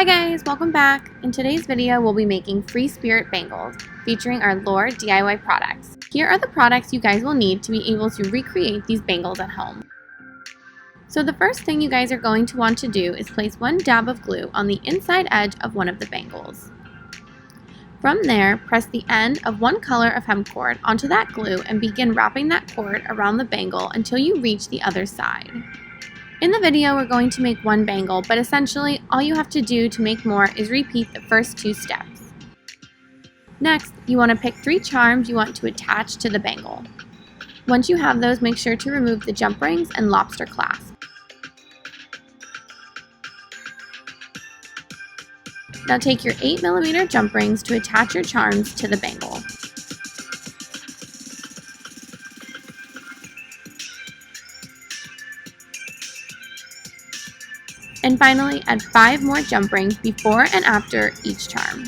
Hi guys, welcome back. In today's video, we'll be making free spirit bangles featuring our LaurDIY products. Here are the products you guys will need to be able to recreate these bangles at home. So the first thing you guys are going to want to do is place one dab of glue on the inside edge of one of the bangles. From there, press the end of one color of hemp cord onto that glue and begin wrapping that cord around the bangle until you reach the other side. In the video, we're going to make one bangle, but essentially all you have to do to make more is repeat the first two steps. Next, you want to pick 3 charms you want to attach to the bangle. Once you have those, make sure to remove the jump rings and lobster clasp. Now take your 8mm jump rings to attach your charms to the bangle. And finally, add 5 more jump rings before and after each charm.